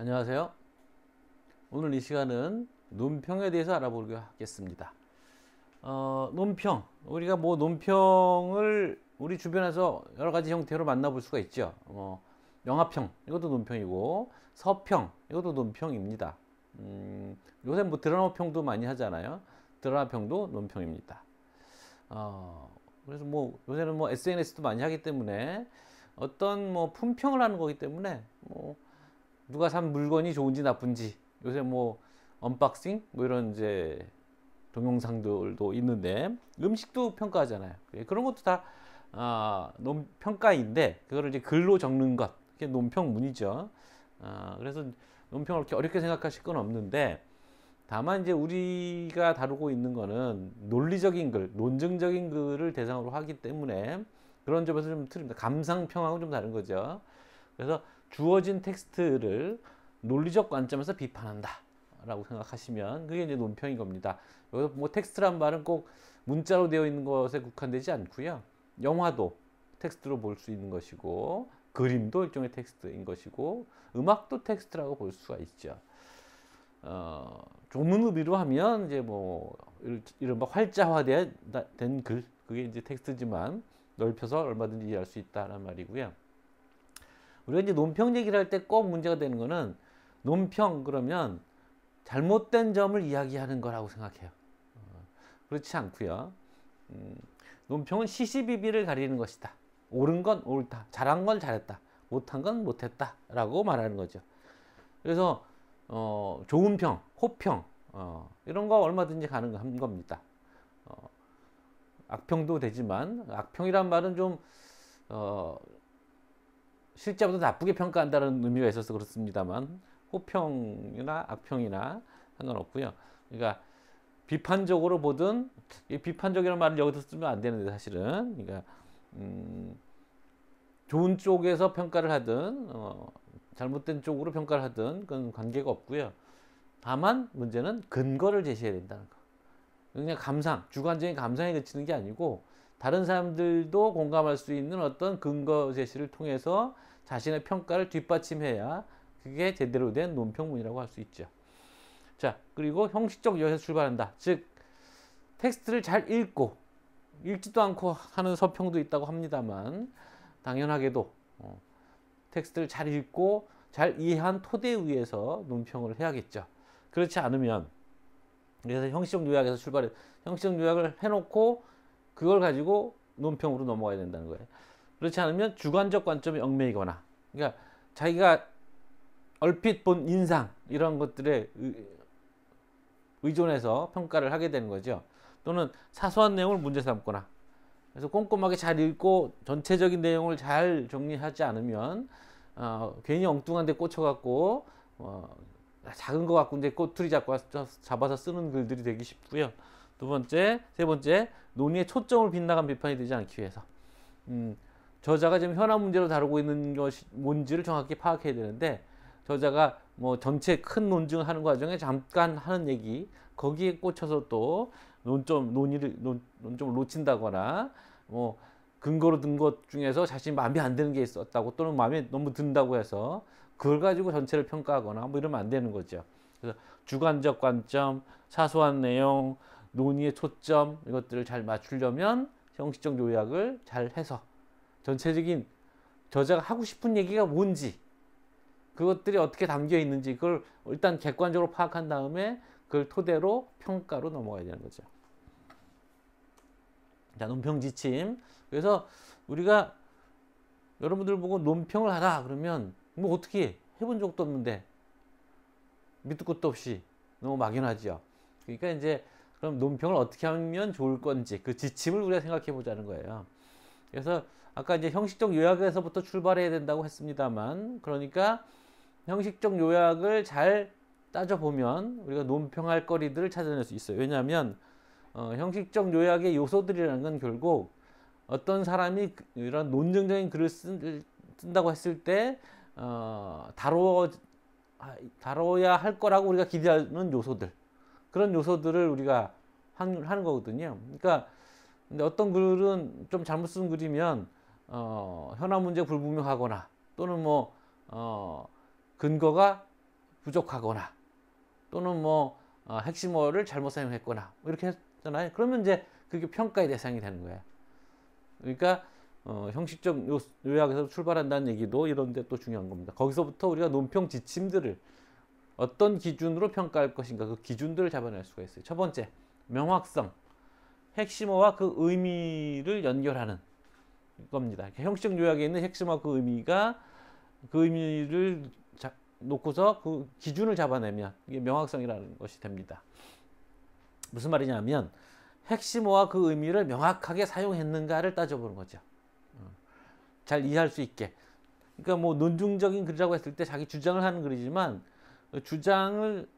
안녕하세요. 오늘 이 시간은 논평에 대해서 알아보기로 하겠습니다. 논평. 우리가 뭐 논평을 우리 주변에서 여러 가지 형태로 만나볼 수가 있죠. 영화평, 이것도 논평이고, 서평, 이것도 논평입니다. 요새 뭐 드라마평도 많이 하잖아요. 드라마평도 논평입니다. 그래서 뭐 요새는 뭐 SNS도 많이 하기 때문에 어떤 뭐 품평을 하는 거기 때문에 뭐 누가 산 물건이 좋은지 나쁜지 요새 뭐 언박싱 뭐 이런 이제 동영상들도 있는데 음식도 평가하잖아요. 그런 것도 다 논평가인데 그거를 이제 글로 적는 것 그게 논평문이죠. 그래서 논평을 그렇게 어렵게 생각하실 건 없는데 다만 이제 우리가 다루고 있는 거는 논리적인 글, 논증적인 글을 대상으로 하기 때문에 그런 점에서 좀 틀립니다. 감상평하고 좀 다른 거죠. 그래서 주어진 텍스트를 논리적 관점에서 비판한다 라고 생각하시면 그게 이제 논평인 겁니다. 여기서 뭐 텍스트란 말은 꼭 문자로 되어 있는 것에 국한되지 않고요. 영화도 텍스트로 볼 수 있는 것이고 그림도 일종의 텍스트인 것이고 음악도 텍스트라고 볼 수가 있죠. 좁은 의미로 하면 이제 뭐 이른바 활자화된 글 그게 이제 텍스트지만 넓혀서 얼마든지 이해할 수 있다는 말이고요. 우리가 이제 논평 얘기를 할 때 꼭 문제가 되는 거는 논평 그러면 잘못된 점을 이야기하는 거라고 생각해요. 그렇지 않고요. 논평은 시시비비를 가리는 것이다. 옳은 건 옳다. 잘한 건 잘했다. 못한 건 못했다. 라고 말하는 거죠. 그래서 좋은 평, 호평 이런 거 얼마든지 가능한 겁니다. 악평도 되지만 악평이란 말은 좀 실제보다 나쁘게 평가한다는 의미가 있어서 그렇습니다만 호평이나 악평이나 상관없고요. 그러니까 비판적으로 보든 이 비판적이라는 말을 여기서 쓰면 안 되는데 사실은 그러니까 좋은 쪽에서 평가를 하든 잘못된 쪽으로 평가를 하든 그건 관계가 없고요. 다만 문제는 근거를 제시해야 된다는 거. 그냥 감상, 주관적인 감상에 그치는 게 아니고 다른 사람들도 공감할 수 있는 어떤 근거 제시를 통해서 자신의 평가를 뒷받침해야 그게 제대로 된 논평문이라고 할 수 있죠. 자, 그리고 형식적 요약에서 출발한다. 즉, 텍스트를 잘 읽고 읽지도 않고 하는 서평도 있다고 합니다만 당연하게도 텍스트를 잘 읽고 잘 이해한 토대에 의해서 논평을 해야겠죠. 그렇지 않으면 그래서 형식적 요약에서 출발해 형식적 요약을 해놓고 그걸 가지고 논평으로 넘어가야 된다는 거예요. 그렇지 않으면 주관적 관점이 얽매이거나 그러니까 자기가 얼핏 본 인상 이런 것들에 의존해서 평가를 하게 되는 거죠. 또는 사소한 내용을 문제 삼거나 그래서 꼼꼼하게 잘 읽고 전체적인 내용을 잘 정리하지 않으면 괜히 엉뚱한 데 꽂혀갖고 작은 거 갖고 이제 꼬투리 잡아서 쓰는 글들이 되기 쉽고요. 두 번째, 세 번째, 논의의 초점을 빗나간 비판이 되지 않기 위해서 저자가 지금 현안 문제로 다루고 있는 것이 뭔지를 정확히 파악해야 되는데 저자가 뭐 전체 큰 논증을 하는 과정에 잠깐 하는 얘기 거기에 꽂혀서 또 논점을 놓친다거나 뭐 근거로 든 것 중에서 자신이 마음에 안 드는 게 있었다고 또는 마음에 너무 든다고 해서 그걸 가지고 전체를 평가하거나 뭐 이러면 안 되는 거죠. 그래서 주관적 관점, 사소한 내용, 논의의 초점 이것들을 잘 맞추려면 형식적 요약을 잘 해서 전체적인 저자가 하고 싶은 얘기가 뭔지 그것들이 어떻게 담겨 있는지 그걸 일단 객관적으로 파악한 다음에 그걸 토대로 평가로 넘어가야 되는 거죠. 자, 논평 지침. 그래서 우리가 여러분들 보고 논평을 하라 그러면 뭐 어떻게 해본 적도 없는데 밑도 끝도 없이 너무 막연하죠. 그러니까 이제 그럼 논평을 어떻게 하면 좋을 건지 그 지침을 우리가 생각해 보자는 거예요. 그래서 아까 이제 형식적 요약에서부터 출발해야 된다고 했습니다만 그러니까 형식적 요약을 잘 따져보면 우리가 논평할 거리들을 찾아낼 수 있어요. 왜냐하면 형식적 요약의 요소들이라는 건 결국 어떤 사람이 이런 논증적인 글을 쓴다고 했을 때 다뤄야 할 거라고 우리가 기대하는 요소들 그런 요소들을 우리가 하는 거거든요. 그러니까 근데 어떤 글은 좀 잘못 쓴 글이면 현안 문제 불분명하거나 또는 뭐 근거가 부족하거나 또는 뭐 핵심어를 잘못 사용했거나 뭐 이렇게 했잖아요. 그러면 이제 그게 평가의 대상이 되는 거예요. 그러니까 형식적 요약에서 출발한다는 얘기도 이런 데 또 중요한 겁니다. 거기서부터 우리가 논평 지침들을 어떤 기준으로 평가할 것인가 그 기준들을 잡아낼 수가 있어요. 첫 번째, 명확성. 핵심어와 그 의미를 연결하는 겁니다. 형식적 요약에 있는 핵심어와 그 의미가 그 의미를 놓고서 그 기준을 잡아내면 이게 명확성이라는 것이 됩니다. 무슨 말이냐면 핵심어와 그 의미를 명확하게 사용했는가를 따져보는 거죠. 잘 이해할 수 있게. 그러니까 뭐 논증적인 글이라고 했을 때 자기 주장을 하는 글이지만 주장을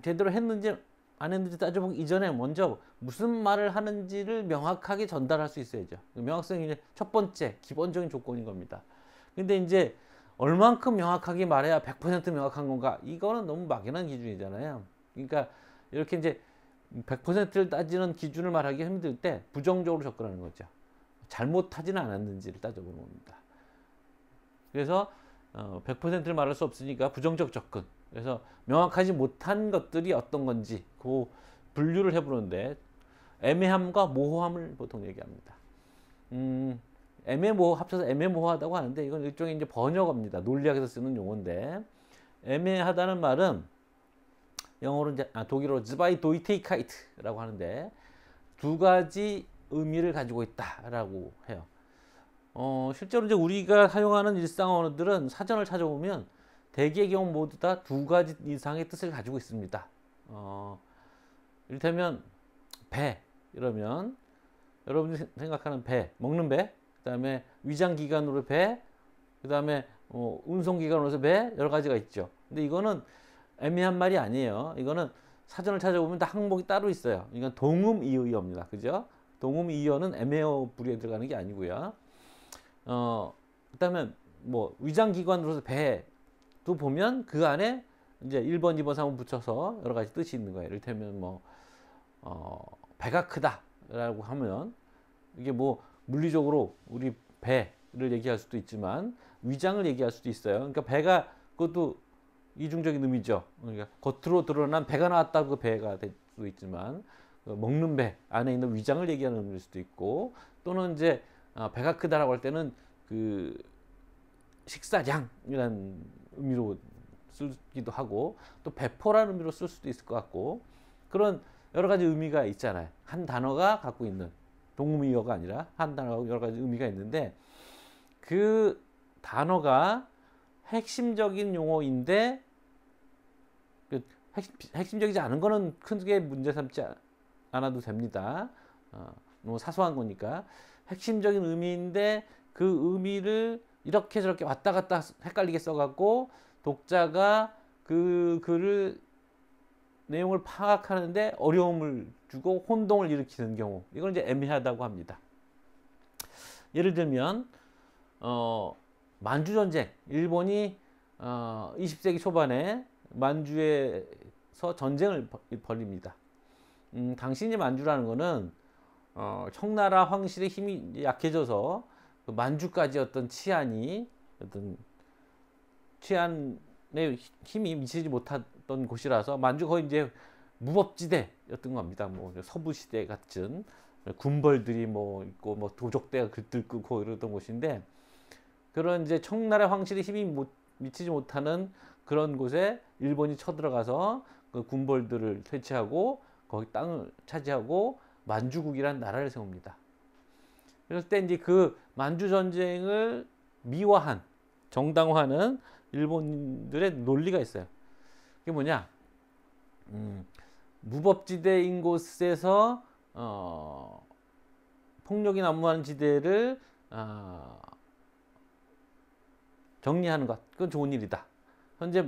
제대로 했는지 안 했는지 따져보기 이전에 먼저 무슨 말을 하는지를 명확하게 전달할 수 있어야죠. 명확성이 첫 번째 기본적인 조건인 겁니다. 근데 이제 얼만큼 명확하게 말해야 100% 명확한 건가? 이거는 너무 막연한 기준이잖아요. 그러니까 이렇게 이제 100%를 따지는 기준을 말하기 힘들 때 부정적으로 접근하는 거죠. 잘못하지는 않았는지를 따져보는 겁니다. 그래서 100%를 말할 수 없으니까 부정적 접근. 그래서 명확하지 못한 것들이 어떤 건지 그 분류를 해보는데 애매함과 모호함을 보통 얘기합니다. 합쳐서 애매모호하다고 하는데 이건 일종의 이제 번역어입니다. 논리학에서 쓰는 용어인데 애매하다는 말은 영어로 이제 독일어로 Zweideutigkeit라고 하는데 두 가지 의미를 가지고 있다라고 해요. 실제로 이제 우리가 사용하는 일상 언어들은 사전을 찾아보면 대개의 경우 모두 다 두 가지 이상의 뜻을 가지고 있습니다. 이를테면 배 이러면 여러분이 생각하는 배, 먹는 배, 그 다음에 위장기관으로 배, 그 다음에 운송기관으로서 배, 여러 가지가 있죠. 근데 이거는 애매한 말이 아니에요. 이거는 사전을 찾아보면 다 항목이 따로 있어요. 이건 동음이의어입니다. 그죠? 동음이의어는 애매어 부류에 들어가는 게 아니고요. 그 다음에 뭐 위장기관으로서 배도 보면 그 안에 이제 1번, 2번, 3번 붙여서 여러 가지 뜻이 있는 거예요. 이를테면 뭐 배가 크다라고 하면 이게 뭐 물리적으로 우리 배를 얘기할 수도 있지만 위장을 얘기할 수도 있어요. 그러니까 배가 그것도 이중적인 의미죠. 그러니까 겉으로 드러난 배가 나왔다고 그 배가 될 수도 있지만 먹는 배 안에 있는 위장을 얘기하는 의미일 수도 있고 또는 이제 배가 크다라고 할 때는 그 식사량이라는 의미로 쓰기도 하고 또 배포라는 의미로 쓸 수도 있을 것 같고 그런 여러 가지 의미가 있잖아요. 한 단어가 갖고 있는 동음이어가 아니라 한 단어가 여러 가지 의미가 있는데 그 단어가 핵심적인 용어인데 핵심적이지 않은 거는 크게 문제 삼지 않아도 됩니다. 너무 사소한 거니까 핵심적인 의미인데 그 의미를 이렇게 저렇게 왔다 갔다 헷갈리게 써갖고 독자가 그 글을 내용을 파악하는데 어려움을 주고 혼동을 일으키는 경우 이걸 이제 애매하다고 합니다. 예를 들면 만주전쟁 일본이 20세기 초반에 만주에서 전쟁을 벌입니다. 당시 이제 만주라는 거는 청나라 황실의 힘이 약해져서 그 만주까지 어떤 치안에 힘이 미치지 못했던 곳이라서 만주 거의 이제 무법지대였던 겁니다. 뭐 서부 시대 같은 군벌들이 뭐 있고 뭐 도적대가 들끓고 이러던 곳인데 그런 이제 청나라 황실의 힘이 미치지 못하는 그런 곳에 일본이 쳐들어가서 그 군벌들을 퇴치하고 거기 땅을 차지하고 만주국이라는 나라를 세웁니다. 그럴 때 이제 그 만주 전쟁을 미화한 정당화하는 일본인들의 논리가 있어요. 그게 뭐냐? 무법지대인 곳에서 폭력이 난무하는 지대를 정리하는 것, 그건 좋은 일이다. 현재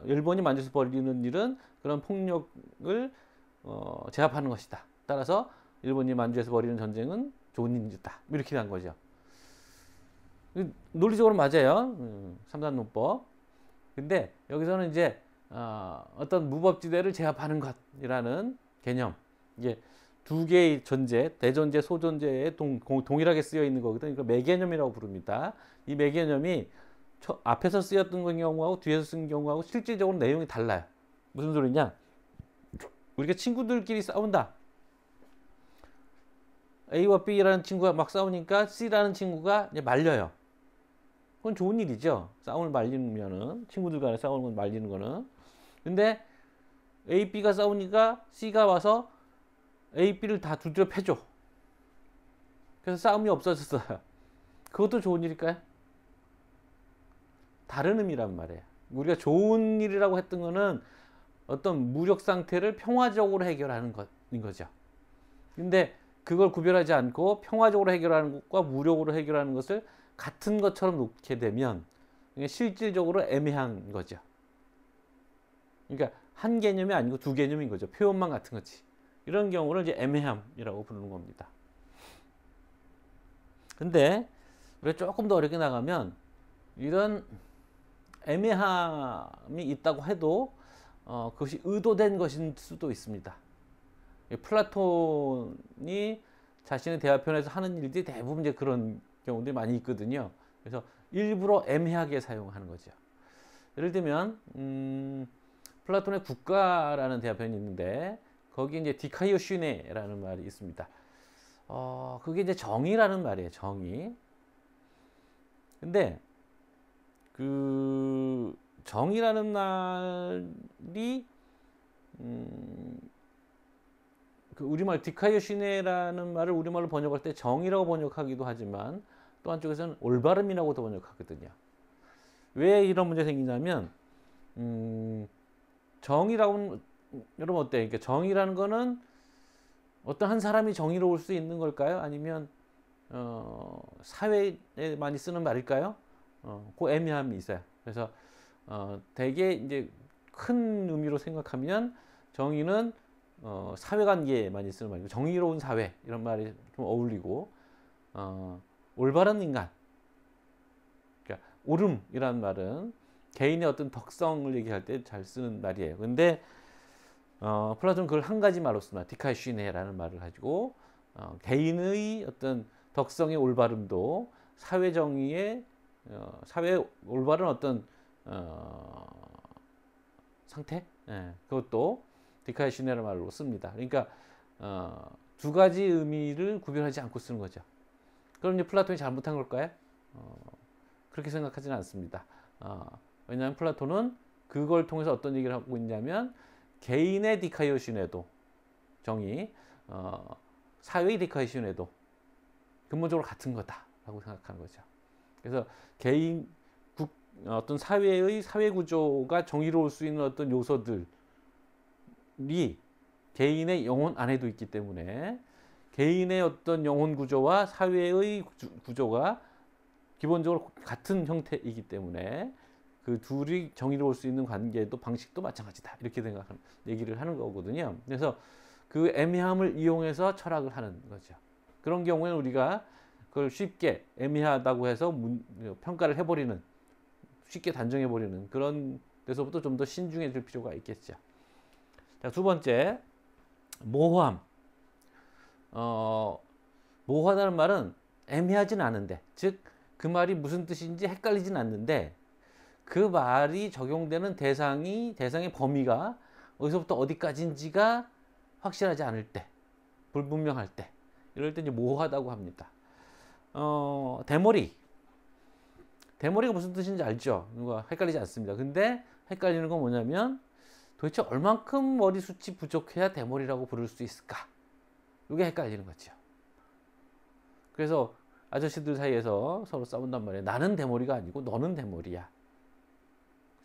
일본이 만주에서 벌이는 일은 그런 폭력을 제압하는 것이다. 따라서 일본이 만주에서 벌이는 전쟁은 좋은 일이다. 이렇게 한 거죠. 논리적으로 맞아요. 삼단논법. 근데 여기서는 이제 어떤 무법지대를 제압하는 것이라는 개념. 이게 두 개의 전제, 대전제, 소전제에 동일하게 쓰여 있는 거거든요. 이거 매개념이라고 부릅니다. 이 매개념이 앞에서 쓰였던 경우하고 뒤에서 쓴 경우하고 실질적으로 내용이 달라요. 무슨 소리냐? 우리가 친구들끼리 싸운다. A와 B라는 친구가 막 싸우니까 C라는 친구가 이제 말려요. 그건 좋은 일이죠. 싸움을 말리면은, 친구들 간에 싸우는 건 말리는 거는. 근데 A, B가 싸우니까 C가 와서 A, B를 다 두드려 패줘. 그래서 싸움이 없어졌어요. 그것도 좋은 일일까요? 다른 의미란 말이에요. 우리가 좋은 일이라고 했던 거는 어떤 무력 상태를 평화적으로 해결하는 것인 거죠. 근데 그걸 구별하지 않고 평화적으로 해결하는 것과 무력으로 해결하는 것을 같은 것처럼 놓게 되면 실질적으로 애매한 거죠. 그러니까 한 개념이 아니고 두 개념인 거죠. 표현만 같은 거지. 이런 경우를 이제 애매함이라고 부르는 겁니다. 근데 우리가 조금 더 어렵게 나가면 이런 애매함이 있다고 해도 그것이 의도된 것일 수도 있습니다. 플라톤이 자신의 대화편에서 하는 일들이 대부분 이제 그런 경우들이 많이 있거든요. 그래서 일부러 애매하게 사용하는 거죠. 예를 들면 플라톤의 국가라는 대화편이 있는데 거기 이제 디카이오슈네라는 말이 있습니다. 그게 이제 정의라는 말이에요. 정의. 근데 그 정의라는 말이 그 우리말 디카이오시네라는 말을 우리말로 번역할 때 정의라고 번역하기도 하지만 또 한쪽에서는 올바름이라고도 번역하거든요. 왜 이런 문제 생기냐면 정의라고 여러분 어때요? 그러니까 정의라는 거는 어떤 한 사람이 정의로울 수 있는 걸까요? 아니면 사회에 많이 쓰는 말일까요? 그 애매함이 있어요. 그래서 대개 이제 큰 의미로 생각하면 정의는 사회관계에 많이 쓰는 말이고 정의로운 사회 이런 말이 좀 어울리고 올바른 인간, 그러니까 옳음이라는 말은 개인의 어떤 덕성을 얘기할 때 잘 쓰는 말이에요. 근데 플라톤은 그걸 한 가지 말로 씁니다. 디카이슈네라는 말을 가지고 개인의 어떤 덕성의 올바름도 사회 정의의 사회 올바른 어떤 상태, 그것도 디카이슈네라는 말로 씁니다. 그러니까 두 가지 의미를 구별하지 않고 쓰는 거죠. 그럼 이제 플라톤이 잘못한 걸까요? 그렇게 생각하지는 않습니다. 왜냐하면 플라톤은 그걸 통해서 어떤 얘기를 하고 있냐면 개인의 디카이오시네도 정의, 사회의 디카이오시네도 근본적으로 같은 거다라고 생각하는 거죠. 그래서 개인 어떤 사회의 사회 구조가 정의로울 수 있는 어떤 요소들이 개인의 영혼 안에도 있기 때문에 개인의 어떤 영혼 구조와 사회의 구조가 기본적으로 같은 형태이기 때문에 그 둘이 정의로울 수 있는 관계도 방식도 마찬가지다 이렇게 생각하는 얘기를 하는 거거든요. 그래서 그 애매함을 이용해서 철학을 하는 거죠. 그런 경우에는 우리가 그걸 쉽게 애매하다고 해서 평가를 해버리는, 쉽게 단정해버리는 그런 데서부터 좀 더 신중해질 필요가 있겠죠. 자, 두 번째, 모호함. 모호하다는 말은 애매하진 않은데, 즉 그 말이 무슨 뜻인지 헷갈리진 않는데 그 말이 적용되는 대상의 범위가 어디서부터 어디까지인지가 확실하지 않을 때, 불분명할 때, 이럴 때 이제 모호하다고 합니다. 대머리가 무슨 뜻인지 알죠? 누가 헷갈리지 않습니다. 근데 헷갈리는 건 뭐냐면 도대체 얼만큼 머리숱이 부족해야 대머리라고 부를 수 있을까? 이게 헷갈리는 거죠. 그래서 아저씨들 사이에서 서로 싸운단 말이에요. 나는 대머리가 아니고 너는 대머리야.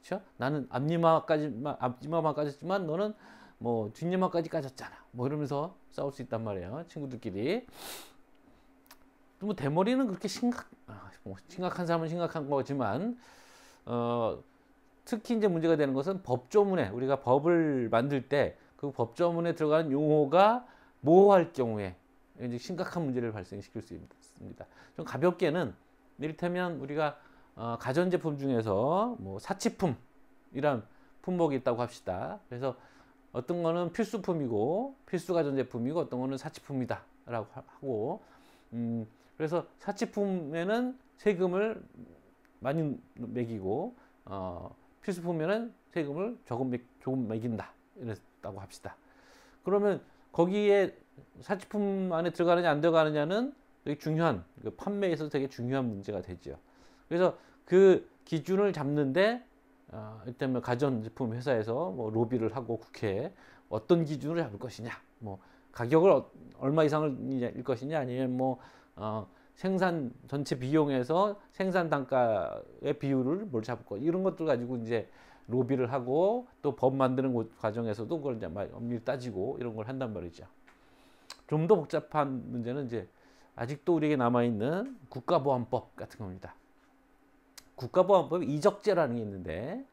그렇죠? 나는 앞니마만 까졌지만 너는 뭐 뒷니마까지 까졌잖아. 뭐 이러면서 싸울 수 있단 말이에요. 친구들끼리. 뭐 대머리는 그렇게 심각한 사람은 심각한 거지만 특히 이제 문제가 되는 것은 법조문에 우리가 법을 만들 때 그 법조문에 들어가는 용어가 모호할 경우에 이제 심각한 문제를 발생시킬 수 있습니다. 좀 가볍게는 이를테면 우리가 가전제품 중에서 뭐 사치품이란 품목이 있다고 합시다. 그래서 어떤 거는 필수품이고 필수 가전제품이고 어떤 거는 사치품이다라고 하고 그래서 사치품에는 세금을 많이 매기고 필수품에는 세금을 조금 매긴다 이랬다고 합시다. 그러면 거기에 사치품 안에 들어가느냐 안 들어가느냐는 되게 중요한 그 판매에서 되게 중요한 문제가 되죠. 그래서 그 기준을 잡는데 일단 가전제품 회사에서 뭐 로비를 하고 국회에 어떤 기준으로 잡을 것이냐, 뭐 가격을 얼마 이상일 것이냐, 아니면 뭐 생산 전체 비용에서 생산 단가의 비율을 뭘 잡을 거, 이런 것들 가지고 이제 로비를 하고 또 법 만드는 과정에서도 그걸 이제 엄밀히 따지고 이런 걸 한단 말이죠. 좀 더 복잡한 문제는 이제 아직도 우리에게 남아 있는 국가보안법 같은 겁니다. 국가보안법에 이적죄라는 게 있는데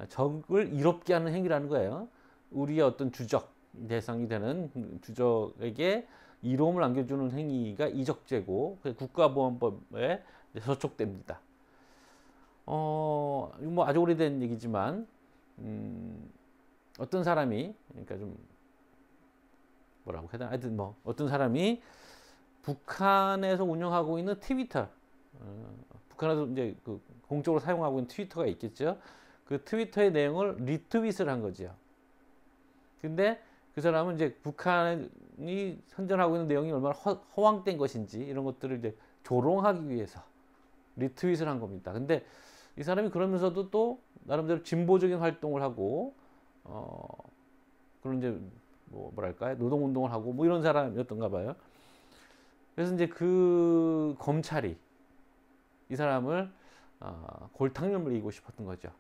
적을 이롭게 하는 행위라는 거예요. 우리의 어떤 주적 대상이 되는 주적에게 이로움을 안겨주는 행위가 이적죄고 국가보안법에 저촉됩니다. 이거 뭐 아주 오래된 얘기지만 어떤 사람이, 그러니까 좀 뭐라고 해야 되나, 하여튼 뭐 어떤 사람이 북한에서 운영하고 있는 트위터, 북한에서 이제 그 공적으로 사용하고 있는 트위터가 있겠죠. 그 트위터의 내용을 리트윗을 한 거죠. 근데 그 사람은 이제 북한이 선전하고 있는 내용이 얼마나 허황된 것인지 이런 것들을 이제 조롱하기 위해서 리트윗을 한 겁니다. 근데 이 사람이 그러면서도 또 나름대로 진보적인 활동을 하고 그런 이제 뭐랄까요, 노동운동을 하고 뭐 이런 사람이었던가 봐요. 그래서 이제 그 검찰이 이 사람을 골탕을 먹이고 싶었던 거죠.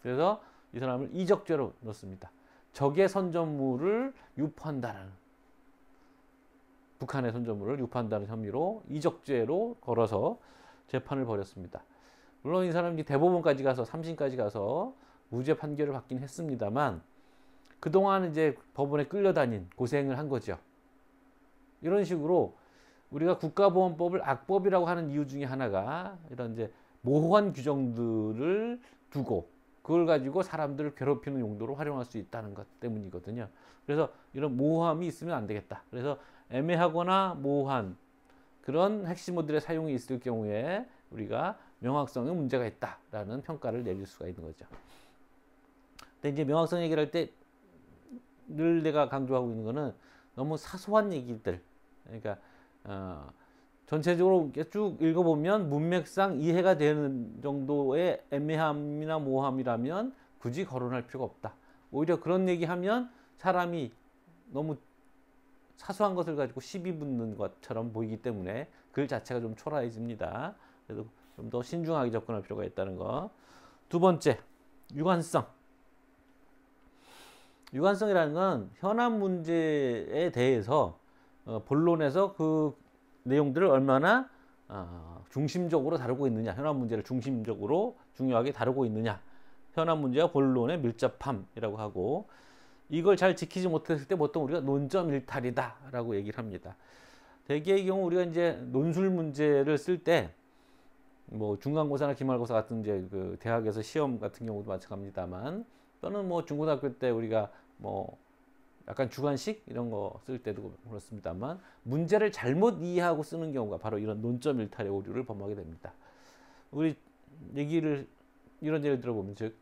그래서 이 사람을 이적죄로 넣습니다. 적의 선전물을 유포한다는, 북한의 선전물을 유포한다는 혐의로 이적죄로 걸어서 재판을 벌였습니다. 물론 이 사람이 대법원까지 가서 3심까지 가서 무죄 판결을 받긴 했습니다만 그동안 이제 법원에 끌려다닌 고생을 한 거죠. 이런 식으로 우리가 국가보안법을 악법이라고 하는 이유 중에 하나가 이런 이제 모호한 규정들을 두고 그걸 가지고 사람들을 괴롭히는 용도로 활용할 수 있다는 것 때문이거든요. 그래서 이런 모호함이 있으면 안 되겠다. 그래서 애매하거나 모호한 그런 핵심어들의 사용이 있을 경우에 우리가 명확성에 문제가 있다라는 평가를 내릴 수가 있는 거죠. 근데 이제 명확성 얘기를 할 때 늘 내가 강조하고 있는 거는 너무 사소한 얘기들, 그러니까 전체적으로 쭉 읽어보면 문맥상 이해가 되는 정도의 애매함이나 모호함이라면 굳이 거론할 필요가 없다. 오히려 그런 얘기하면 사람이 너무 사소한 것을 가지고 시비 붙는 것처럼 보이기 때문에 글 자체가 좀 초라해집니다. 그래서 좀 더 신중하게 접근할 필요가 있다는 거. 두 번째, 유관성. 유관성이라는 건 현안 문제에 대해서 본론에서 그 내용들을 얼마나 중심적으로 다루고 있느냐, 현안 문제를 중심적으로 중요하게 다루고 있느냐, 현안 문제와 본론의 밀접함이라고 하고, 이걸 잘 지키지 못했을 때 보통 우리가 논점 일탈이다라고 얘기를 합니다. 대개의 경우 우리가 이제 논술 문제를 쓸 때 뭐 중간고사나 기말고사 같은 이제 그 대학에서 시험 같은 경우도 마찬가지입니다만, 또는 뭐 중고등학교 때 우리가 뭐 약간 주관식 이런 거 쓸 때도 그렇습니다만 문제를 잘못 이해하고 쓰는 경우가 바로 이런 논점 일탈의 오류를 범하게 됩니다. 우리 얘기를 이런 예를 들어보면, 즉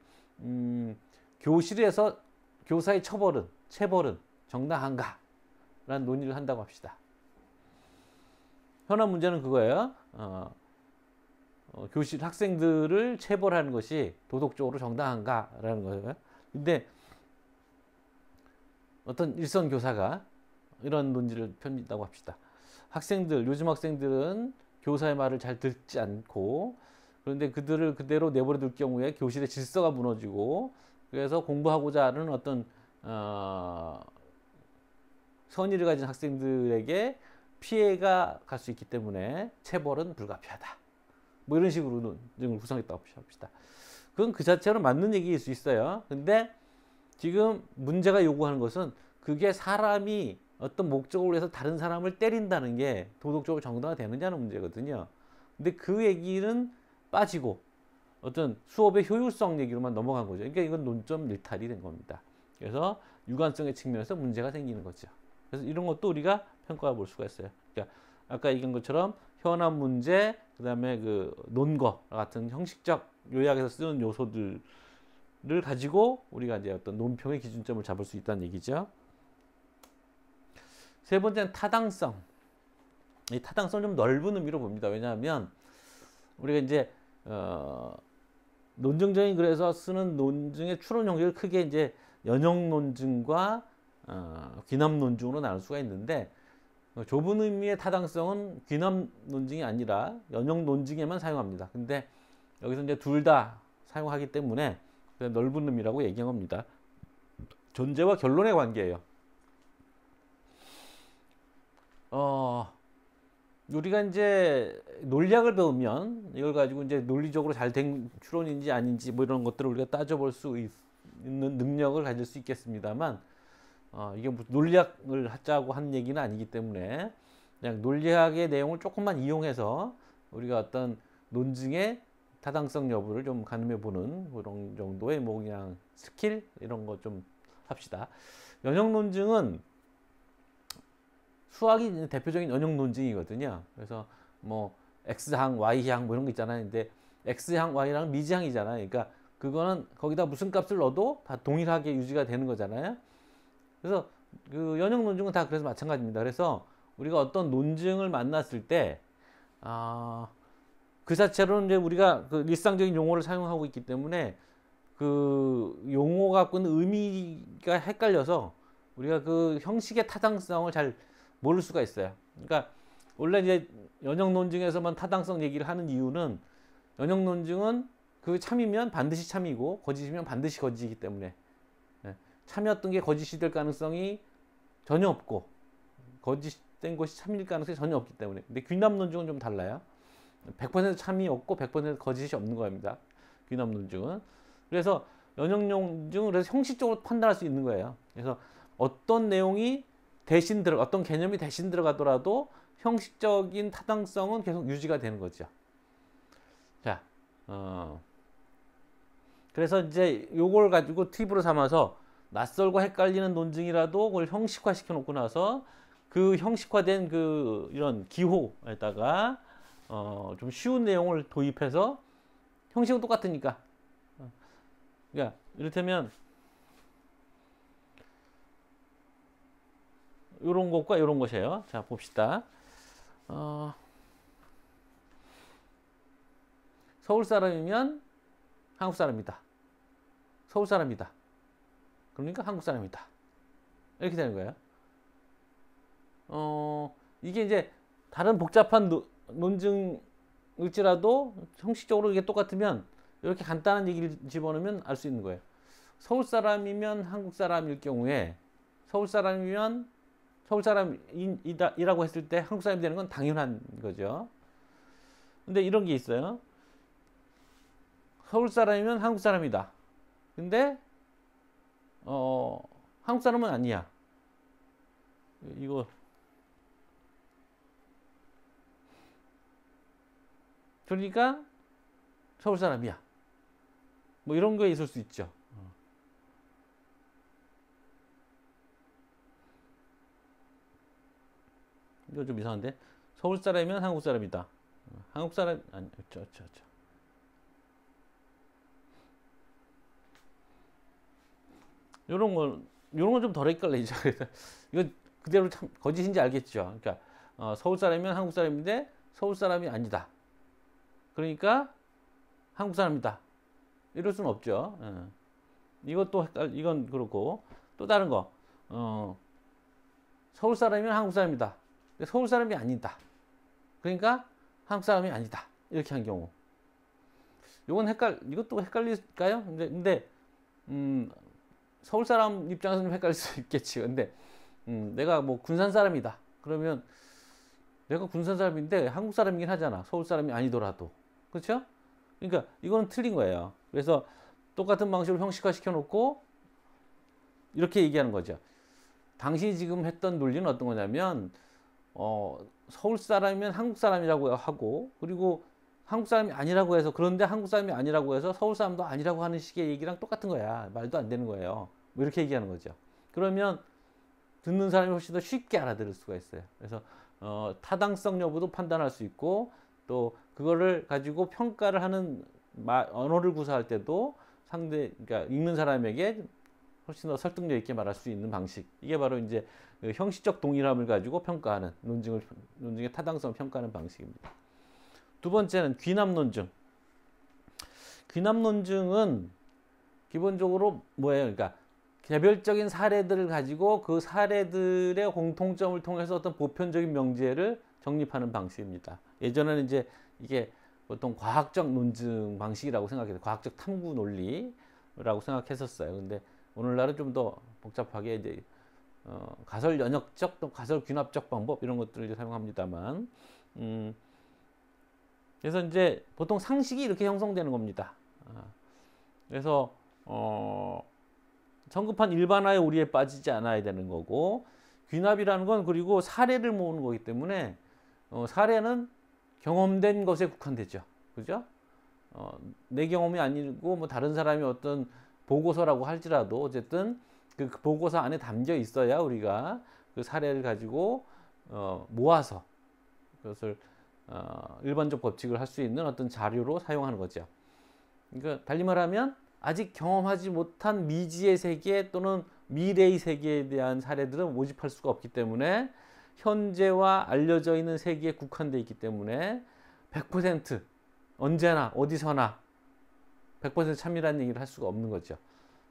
교실에서 교사의 체벌은 정당한가? 라는 논의를 한다고 합시다. 현안 문제는 그거예요. 교실 학생들을 체벌하는 것이 도덕적으로 정당한가라는 거예요. 근데 어떤 일선 교사가 이런 논지를 펴는다고 합시다. 요즘 학생들은 교사의 말을 잘 듣지 않고, 그런데 그들을 그대로 내버려 둘 경우에 교실의 질서가 무너지고, 그래서 공부하고자 하는 어떤 선의를 가진 학생들에게 피해가 갈 수 있기 때문에 체벌은 불가피하다. 뭐 이런 식으로 논증을 구성했다고 합시다. 그건 그 자체로 맞는 얘기일 수 있어요. 근데 지금 문제가 요구하는 것은 그게 사람이 어떤 목적을 위해서 다른 사람을 때린다는 게 도덕적으로 정당화 되느냐는 문제거든요. 근데 그 얘기는 빠지고 어떤 수업의 효율성 얘기로만 넘어간 거죠. 그러니까 이건 논점 일탈이 된 겁니다. 그래서 유관성의 측면에서 문제가 생기는 거죠. 그래서 이런 것도 우리가 평가해 볼 수가 있어요. 그러니까 아까 얘기한 것처럼 현안 문제, 그다음에 그 논거 같은 형식적 요약에서 쓰는 요소들을 가지고 우리가 이제 어떤 논평의 기준점을 잡을 수 있다는 얘기죠. 세 번째는 타당성. 이 타당성 좀 넓은 의미로 봅니다. 왜냐하면 우리가 이제 논증적인 글에서 쓰는 논증의 추론 형식을 크게 이제 연역 논증과 귀납 논증으로 나눌 수가 있는데, 좁은 의미의 타당성은 귀납 논증이 아니라 연역 논증에만 사용합니다. 근데 여기서 이제 둘 다 사용하기 때문에 넓은 의미라고 얘기한 겁니다. 존재와 결론의 관계예요. 우리가 이제 논리학을 배우면 이걸 가지고 이제 논리적으로 잘 된 추론인지 아닌지 뭐 이런 것들을 우리가 따져볼 수 있는 능력을 가질 수 있겠습니다만, 이게 무슨 논리학을 하자고 한 얘기는 아니기 때문에 그냥 논리학의 내용을 조금만 이용해서 우리가 어떤 논증의 타당성 여부를 좀 가늠해 보는 그런 정도의 뭐 그냥 스킬 이런 거 좀 합시다. 연역 논증은 수학이 대표적인 연역 논증이거든요. 그래서 뭐 x항, y항 뭐 이런 거 있잖아요. 근데 x항, y항은 미지항이잖아요. 그러니까 그거는 거기다 무슨 값을 넣어도 다 동일하게 유지가 되는 거잖아요. 그래서 그 연역 논증은 다 그래서 마찬가지입니다. 그래서 우리가 어떤 논증을 만났을 때, 그 자체로는 이제 우리가 그 일상적인 용어를 사용하고 있기 때문에 그 용어 갖고 있는 의미가 헷갈려서 우리가 그 형식의 타당성을 잘 모를 수가 있어요. 그러니까 원래 이제 연역 논증에서만 타당성 얘기를 하는 이유는 연역 논증은 그 참이면 반드시 참이고 거짓이면 반드시 거짓이기 때문에, 참이었던 게 거짓이 될 가능성이 전혀 없고 거짓된 것이 참일 가능성이 전혀 없기 때문에. 근데 귀납 논증은 좀 달라요. 100% 참이 없고 100% 거짓이 없는 겁니다. 귀납 논증은. 그래서 연역 논증은 그래서 형식적으로 판단할 수 있는 거예요. 그래서 어떤 내용이 대신 어떤 개념이 대신 들어가더라도 형식적인 타당성은 계속 유지가 되는 거죠. 자, 그래서 이제 요걸 가지고 팁으로 삼아서 낯설고 헷갈리는 논증이라도 그걸 형식화 시켜 놓고 나서 그 형식화된 그 이런 기호에다가 좀 쉬운 내용을 도입해서 형식은 똑같으니까. 그러니까 이를테면 요런 것과 요런 것이에요. 자, 봅시다. 서울 사람이면 한국 사람이다. 서울 사람이다. 그러니까 한국 사람이다. 이렇게 되는 거예요. 이게 이제 다른 복잡한 논증일지라도 형식적으로 이게 똑같으면 이렇게 간단한 얘기를 집어넣으면 알 수 있는 거예요. 서울 사람이면 한국 사람일 경우에 서울 사람이면 서울 사람이라고 했을 때 한국 사람이 되는 건 당연한 거죠. 근데 이런 게 있어요. 서울 사람이면 한국 사람이다. 근데 한국 사람은 아니야. 이거 그러니까 서울 사람이야. 뭐 이런 거 있을 수 있죠. 이거 좀 이상한데. 서울 사람이면 한국 사람이다. 한국 사람 아니 저. 요런 건 좀 덜 헷갈리죠. 이거 그대로 참 거짓인지 알겠죠. 그러니까 서울 사람이면 한국 사람인데 서울 사람이 아니다. 그러니까 한국 사람이다. 이럴 수는 없죠. 이것도 이건 그렇고 또 다른 거 서울 사람이면 한국 사람이다. 근데 서울 사람이 아니다. 그러니까 한국 사람이 아니다. 이렇게 한 경우. 이것도 헷갈릴까요? 근데 서울 사람 입장에서는 헷갈릴 수 있겠지. 근데 내가 뭐 군산 사람이다. 그러면 내가 군산 사람인데 한국 사람이긴 하잖아. 서울 사람이 아니더라도. 그렇죠? 그러니까 이거는 틀린 거예요. 그래서 똑같은 방식으로 형식화 시켜놓고 이렇게 얘기하는 거죠. 당신이 지금 했던 논리는 어떤 거냐면 서울 사람이면 한국 사람이라고 하고, 그리고 한국 사람이 아니라고 해서, 그런데 한국 사람이 아니라고 해서 서울 사람도 아니라고 하는 식의 얘기랑 똑같은 거야. 말도 안 되는 거예요. 뭐 이렇게 얘기하는 거죠. 그러면 듣는 사람이 훨씬 더 쉽게 알아들을 수가 있어요. 그래서 타당성 여부도 판단할 수 있고 또 그거를 가지고 평가를 하는 언어를 구사할 때도 그러니까 읽는 사람에게 훨씬 더 설득력 있게 말할 수 있는 방식. 이게 바로 이제 그 형식적 동일함을 가지고 평가하는 논증의 타당성을 평가하는 방식입니다. 두 번째는 귀납 논증. 귀납 논증은 기본적으로 뭐예요? 그러니까 개별적인 사례들을 가지고 그 사례들의 공통점을 통해서 어떤 보편적인 명제를 정립하는 방식입니다. 예전에는 이제 이게 보통 과학적 논증 방식이라고 생각해서 과학적 탐구 논리라고 생각했었어요. 근데 오늘날은 좀 더 복잡하게 이제 가설 연역적 또 가설 귀납적 방법 이런 것들을 이제 사용합니다만, 그래서 이제 보통 상식이 이렇게 형성되는 겁니다. 그래서 성급한 일반화의 오리에 빠지지 않아야 되는 거고, 귀납이라는 건 그리고 사례를 모으는 거기 때문에 사례는 경험된 것에 국한되죠. 그죠? 내 경험이 아니고 뭐 다른 사람이 어떤 보고서라고 할지라도 어쨌든 그 보고서 안에 담겨 있어야 우리가 그 사례를 가지고 모아서 그것을 일반적 법칙을 할 수 있는 어떤 자료로 사용하는 거죠. 그러니까 달리 말하면 아직 경험하지 못한 미지의 세계 또는 미래의 세계에 대한 사례들은 모집할 수가 없기 때문에 현재와 알려져 있는 세계에 국한되어 있기 때문에 100% 언제나 어디서나 100% 참이라는 얘기를 할 수가 없는 거죠.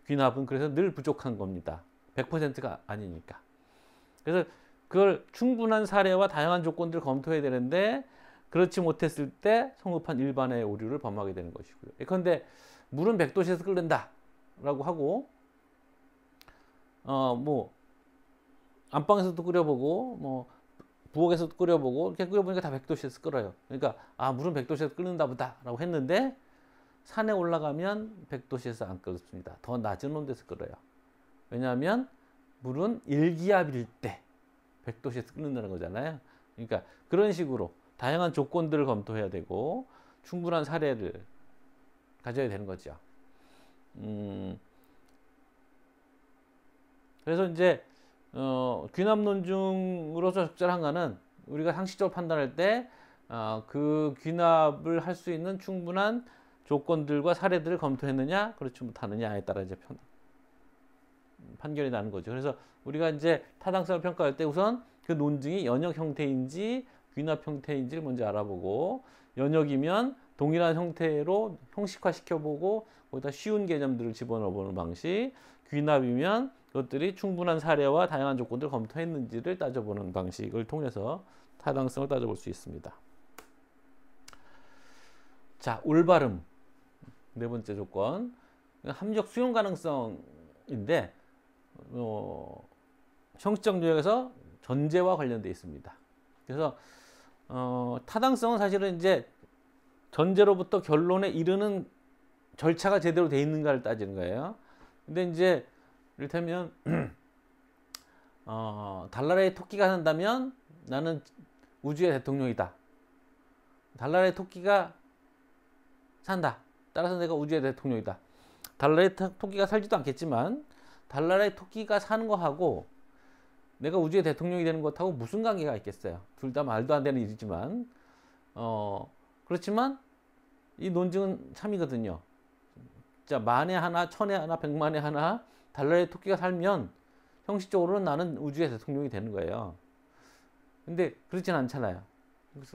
귀납은 그래서 늘 부족한 겁니다. 100%가 아니니까. 그래서 그걸 충분한 사례와 다양한 조건들을 검토해야 되는데 그렇지 못했을 때 성급한 일반의 오류를 범하게 되는 것이고요. 그런데 물은 100도씨에서 끓는다 라고 하고 뭐 안방에서도 끓여보고 뭐 부엌에서도 끓여보고 이렇게 끓여보니까 다 100도씨에서 끓어요. 그러니까 물은 100도씨에서 끓는다 보다 라고 했는데 산에 올라가면 100도씨에서 안 끓습니다. 더 낮은 온도에서 끓어요. 왜냐하면 물은 일기압일 때 100도씨에서 끓는다는 거잖아요. 그러니까 그런 식으로 다양한 조건들을 검토해야 되고 충분한 사례를 가져야 되는 거죠. 그래서 이제 귀납 논증으로서 적절한가는 우리가 상식적으로 판단할 때 그 귀납을 할 수 있는 충분한 조건들과 사례들을 검토했느냐 그렇지 못하느냐에 따라 이제 판결이 나는 거죠. 그래서 우리가 이제 타당성을 평가할 때 우선 그 논증이 연역 형태인지 귀납 형태인지를 먼저 알아보고, 연역이면 동일한 형태로 형식화 시켜보고 거기다 쉬운 개념들을 집어넣어보는 방식, 귀납이면 그것들이 충분한 사례와 다양한 조건들을 검토했는지를 따져보는 방식을 통해서 타당성을 따져볼 수 있습니다. 자, 올바름 네 번째 조건, 합리적 수용 가능성인데 형식적 요약에서 전제와 관련되어 있습니다. 그래서 타당성은 사실은 이제 전제로부터 결론에 이르는 절차가 제대로 돼 있는가를 따지는 거예요. 근데 이제 이를테면 달나라에 토끼가 산다면 나는 우주의 대통령이다. 달나라에 토끼가 산다. 따라서 내가 우주의 대통령이다. 달나라에 토끼가 살지도 않겠지만 달나라에 토끼가 사는 거하고 내가 우주의 대통령이 되는 것하고 무슨 관계가 있겠어요. 둘 다 말도 안 되는 일이지만 그렇지만 이 논증은 참이거든요. 자, 만에 하나, 천에 하나, 백만에 하나 달나라에 토끼가 살면 형식적으로는 나는 우주의 대통령이 되는 거예요. 근데 그렇진 않잖아요.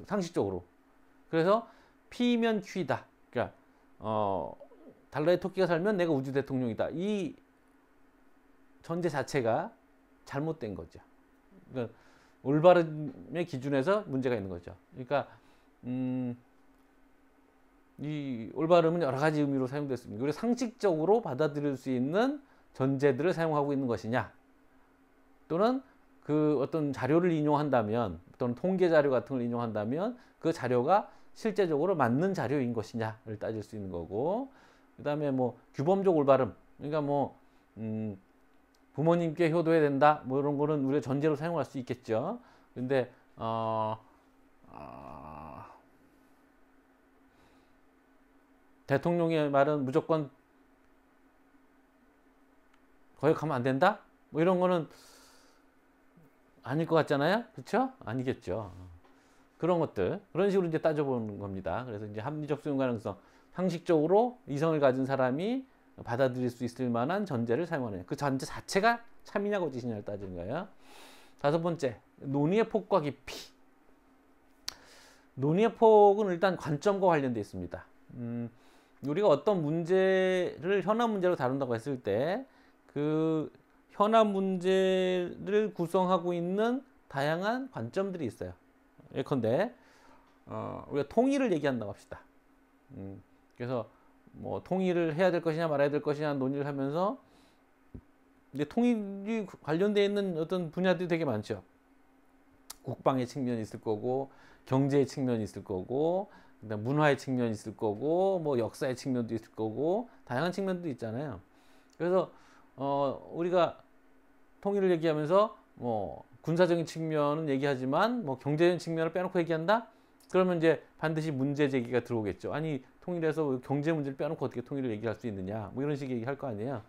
상식적으로. 그래서 P면 Q이다. 그러니까 달나라에 토끼가 살면 내가 우주 대통령이다. 이 전제 자체가 잘못된 거죠. 그러니까 올바름의 기준에서 문제가 있는 거죠. 그러니까 이 올바름은 여러 가지 의미로 사용됐습니다. 그리고 상식적으로 받아들일 수 있는 전제들을 사용하고 있는 것이냐, 또는 그 어떤 자료를 인용한다면, 또는 통계 자료 같은 걸 인용한다면 그 자료가 실제적으로 맞는 자료인 것이냐를 따질 수 있는 거고, 그 다음에 뭐 규범적 올바름, 그러니까 뭐 부모님께 효도해야 된다, 뭐 이런 거는 우리가 전제로 사용할 수 있겠죠. 근데 대통령의 말은 무조건 거기 가면 안 된다? 뭐 이런 거는 아닐 것 같잖아요. 그렇죠? 아니겠죠. 그런 것들 그런 식으로 이제 따져보는 겁니다. 그래서 이제 합리적 수용 가능성 상식적으로 이성을 가진 사람이 받아들일 수 있을 만한 전제를 사용하는 그 전제 자체가 참이냐 거짓이냐를 따지는 거예요. 다섯 번째, 논의의 폭과 깊이. 논의의 폭은 일단 관점과 관련되어 있습니다. 우리가 어떤 문제를 현안 문제로 다룬다고 했을 때 그 현안 문제를 구성하고 있는 다양한 관점들이 있어요. 예컨대 우리가 통일을 얘기한다고 합시다. 그래서 뭐 통일을 해야 될 것이냐 말아야 될 것이냐 논의를 하면서 근데 통일이 관련되어 있는 어떤 분야들이 되게 많죠. 국방의 측면이 있을 거고 경제의 측면이 있을 거고 그다음 문화의 측면이 있을 거고 뭐 역사의 측면도 있을 거고 다양한 측면도 있잖아요. 그래서 우리가 통일을 얘기하면서 뭐 군사적인 측면은 얘기하지만 뭐 경제적인 측면을 빼놓고 얘기한다? 그러면 이제 반드시 문제 제기가 들어오겠죠. 아니 통일해서 경제 문제를 빼놓고 어떻게 통일을 얘기할 수 있느냐? 뭐 이런 식의 얘기할 거 아니에요.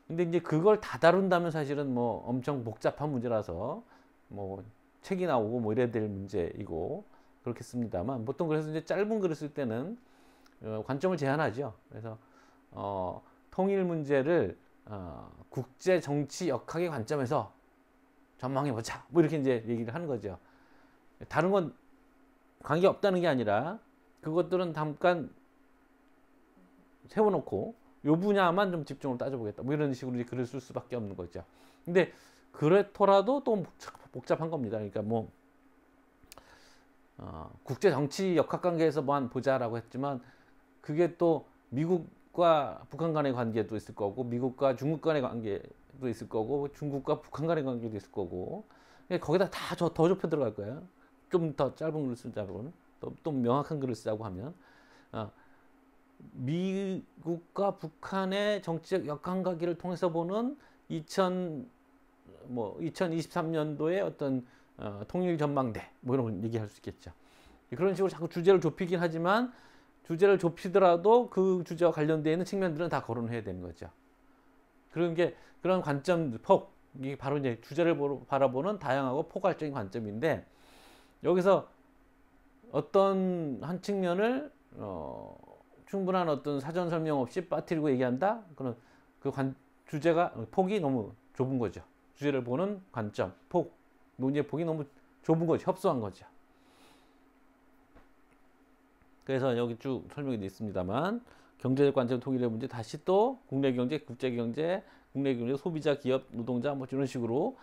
근데 이제 그걸 다 다룬다면 사실은 뭐 엄청 복잡한 문제라서 뭐 책이 나오고 뭐 이래야 될 문제이고 그렇겠습니다만 보통 그래서 이제 짧은 글을 쓸 때는 관점을 제한하죠. 그래서 통일 문제를 국제 정치 역학의 관점에서 전망해 보자. 뭐 이렇게 이제 얘기를 하는 거죠. 다른 건 관계 없다는 게 아니라 그것들은 잠깐 세워놓고 요 분야만 좀 집중을 따져보겠다. 뭐 이런 식으로 이제 글을 쓸 수밖에 없는 거죠. 근데 그렇더라도 또 복잡한 겁니다. 그러니까 뭐 국제 정치 역학 관계에서만 보자라고 했지만 그게 또 미국과 북한 간의 관계도 있을 거고 미국과 중국 간의 관계도 있을 거고 중국과 북한 간의 관계도 있을 거고 거기다 다 더 좁혀 들어갈 거예요. 좀 더 짧은 글을 쓰자고는 또 명확한 글을 쓰자고 하면 미국과 북한의 정치적 역학관계를 통해서 보는 2023년도의 어떤 통일 전망대 뭐 이런 걸 얘기할 수 있겠죠. 그런 식으로 자꾸 주제를 좁히긴 하지만 주제를 좁히더라도 그 주제와 관련되어 있는 측면들은 다 거론해야 되는 거죠. 그런 게 그런 관점 폭 이게 바로 이제 주제를 바라보는 다양하고 포괄적인 관점인데 여기서 어떤 한 측면을 충분한 어떤 사전 설명 없이 빠뜨리고 얘기한다? 그런 그 주제가 폭이 너무 좁은 거죠. 주제를 보는 관점, 폭, 논의의 폭이 너무 좁은 거죠. 협소한 거죠. 그래서 여기 쭉 설명이 되어 있습니다만 경제적 관점 통일의 문제 다시 또 국내 경제, 국제 경제, 국내 경제, 소비자, 기업, 노동자 뭐 이런 식으로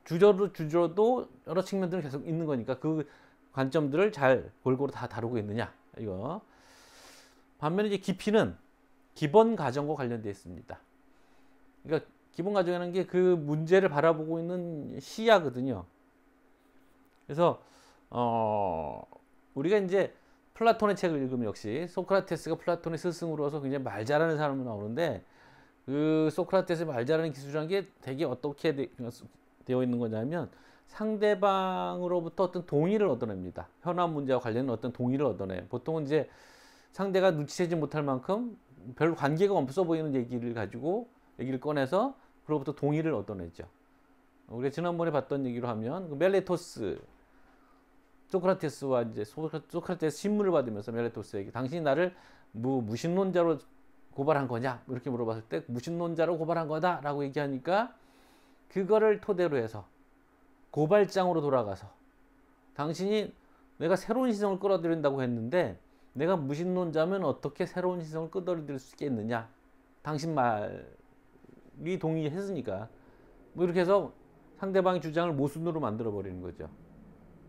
주저도 여러 측면들은 계속 있는 거니까 그 관점들을 잘 골고루 다 다루고 있느냐 이거. 반면에 이제 깊이는 기본 가정과 관련되어 있습니다. 그러니까 기본 가정이라는 게 그 문제를 바라보고 있는 시야거든요. 그래서 우리가 이제 플라톤의 책을 읽으면 역시 소크라테스가 플라톤의 스승으로서 굉장히 말 잘하는 사람으로 나오는데 그 소크라테스의 말 잘하는 기술이라는 게 되게 어떻게 되어 있는 거냐면 상대방으로부터 어떤 동의를 얻어냅니다. 현안 문제와 관련된 어떤 동의를 얻어내. 보통은 이제 상대가 눈치채지 못할 만큼 별 관계가 없어 보이는 얘기를 가지고 얘기를 꺼내서 그로부터 동의를 얻어내죠. 우리가 지난번에 봤던 얘기로 하면 그 멜레토스 소크라테스와 이제 소크라테스 신문을 받으면서 멜레토스에게 당신이 나를 무신론자로 고발한 거냐 이렇게 물어봤을 때 무신론자로 고발한 거다라고 얘기하니까 그거를 토대로 해서 고발장으로 돌아가서 당신이 내가 새로운 시선을 끌어들인다고 했는데 내가 무신론자면 어떻게 새로운 시선을 끌어들일 수 있겠느냐 당신 말이 동의했으니까 뭐 이렇게 해서 상대방의 주장을 모순으로 만들어 버리는 거죠.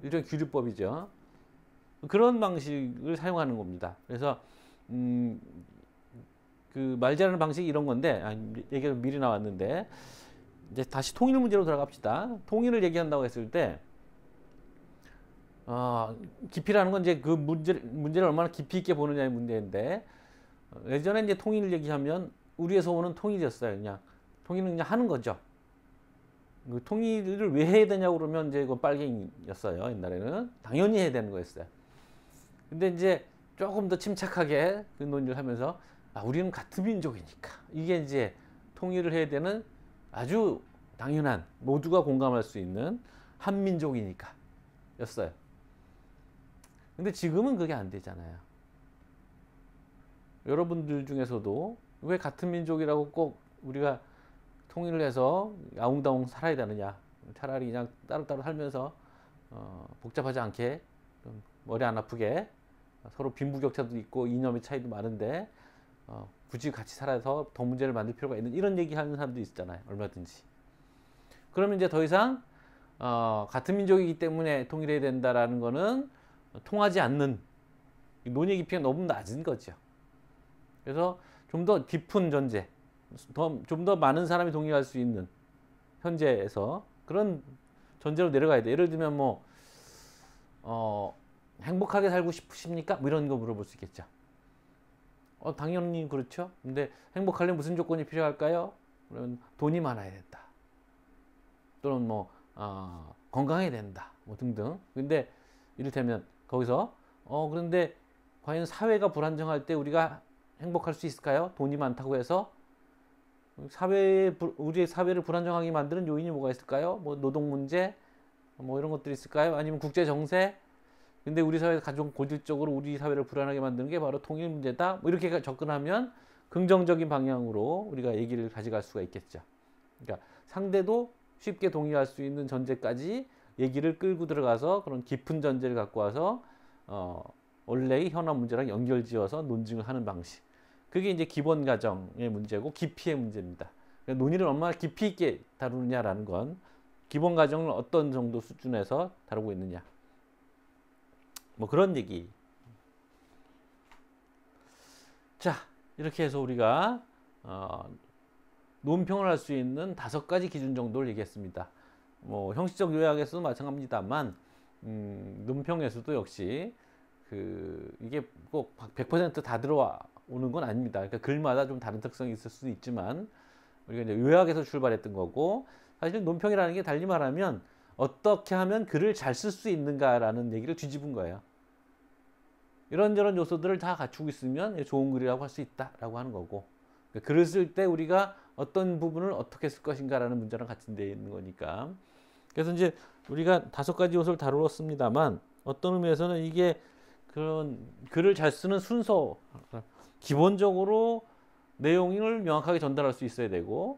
일종의 규律법이죠. 그런 방식을 사용하는 겁니다. 그래서 그 말 잘하는 방식이 이런 건데 얘기가 미리 나왔는데 이제 다시 통일 문제로 들어갑시다. 통일을 얘기한다고 했을 때 깊이라는 건 이제 그 문제를 얼마나 깊이 있게 보느냐의 문제인데 예전에 이제 통일을 얘기하면 우리에서 오는 통일이었어요. 그냥 통일은 그냥 하는 거죠. 그 통일을 왜 해야 되냐고 그러면 이제 그 빨갱이였어요. 옛날에는 당연히 해야 되는 거였어요. 근데 이제 조금 더 침착하게 그 논의를 하면서 우리는 같은 민족이니까 이게 이제 통일을 해야 되는 아주 당연한 모두가 공감할 수 있는 한민족이니까 였어요. 근데 지금은 그게 안 되잖아요. 여러분들 중에서도 왜 같은 민족이라고 꼭 우리가 통일을 해서 아웅다웅 살아야 되느냐. 차라리 그냥 따로따로 살면서 복잡하지 않게 좀 머리 안 아프게 서로 빈부격차도 있고 이념의 차이도 많은데 굳이 같이 살아서 더 문제를 만들 필요가 있는 이런 얘기하는 사람도 있잖아요. 얼마든지. 그러면 이제 더 이상 같은 민족이기 때문에 통일해야 된다라는 거는 통하지 않는 논의 깊이가 너무 낮은 거죠. 그래서 좀 더 깊은 전제, 좀 더 많은 사람이 동의할 수 있는 현재에서 그런 전제로 내려가야 돼. 예를 들면 뭐 행복하게 살고 싶으십니까? 뭐 이런 거 물어볼 수 있겠죠. 당연히 그렇죠. 근데 행복하려면 무슨 조건이 필요할까요? 그러면 돈이 많아야 된다. 또는 뭐 건강해야 된다. 뭐 등등. 근데 이를테면 거기서 그런데 과연 사회가 불안정할 때 우리가 행복할 수 있을까요? 돈이 많다고 해서 우리의 사회를 불안정하게 만드는 요인이 뭐가 있을까요? 뭐 노동 문제, 뭐 이런 것들이 있을까요? 아니면 국제 정세? 근데 우리 사회에서 가장 고질적으로 우리 사회를 불안하게 만드는 게 바로 통일 문제다. 뭐 이렇게 접근하면 긍정적인 방향으로 우리가 얘기를 가져갈 수가 있겠죠. 그러니까 상대도 쉽게 동의할 수 있는 전제까지 얘기를 끌고 들어가서 그런 깊은 전제를 갖고 와서 원래의 현안 문제랑 연결지어서 논증을 하는 방식. 그게 이제 기본 가정의 문제고 깊이의 문제입니다. 그러니까 논의를 얼마나 깊이 있게 다루느냐라는 건 기본 가정을 어떤 정도 수준에서 다루고 있느냐. 뭐 그런 얘기. 자, 이렇게 해서 우리가 논평을 할 수 있는 5가지 기준 정도를 얘기했습니다. 뭐 형식적 요약에서도 마찬가지입니다만 논평에서도 역시 이게 꼭 100% 다 들어오는 건 아닙니다. 그러니까 글마다 좀 다른 특성이 있을 수도 있지만 우리가 이제 요약에서 출발했던 거고 사실 논평이라는 게 달리 말하면 어떻게 하면 글을 잘 쓸 수 있는가라는 얘기를 뒤집은 거예요. 이런저런 요소들을 다 갖추고 있으면 좋은 글이라고 할 수 있다라고 하는 거고 그러니까 글을 쓸 때 우리가 어떤 부분을 어떻게 쓸 것인가라는 문제랑 같이 되어 있는 거니까 그래서 이제 우리가 5가지 요소를 다루었습니다만 어떤 의미에서는 이게 그런 글을 잘 쓰는 순서 기본적으로 내용을 명확하게 전달할 수 있어야 되고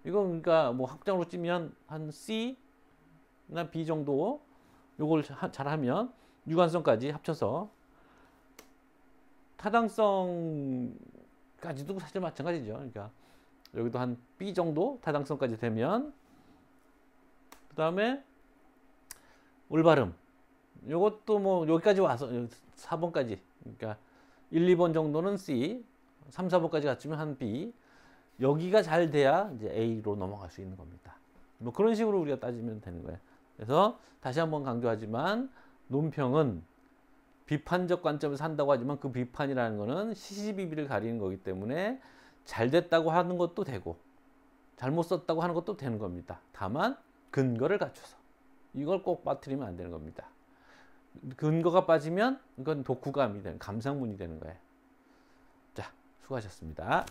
이거 그러니까 뭐 학장으로 찌면 한 C나 B 정도 요걸 잘하면 유관성까지 합쳐서 타당성까지도 사실 마찬가지죠. 그러니까 여기도 한 B 정도 타당성까지 되면 그 다음에 올바름 요것도 뭐 여기까지 와서 4번까지 그러니까 1, 2번 정도는 C 3, 4번까지 갖추면 한 B 여기가 잘 돼야 이제 A로 넘어갈 수 있는 겁니다. 뭐 그런 식으로 우리가 따지면 되는 거예요. 그래서 다시 한번 강조하지만 논평은 비판적 관점에서 한다고 하지만 그 비판이라는 거는 시시비비를 가리는 거기 때문에 잘 됐다고 하는 것도 되고 잘못 썼다고 하는 것도 되는 겁니다. 다만 근거를 갖춰서 이걸 꼭 빠뜨리면 안 되는 겁니다. 근거가 빠지면 이건 독후감이 되는 감상문이 되는 거예요. 자, 수고하셨습니다.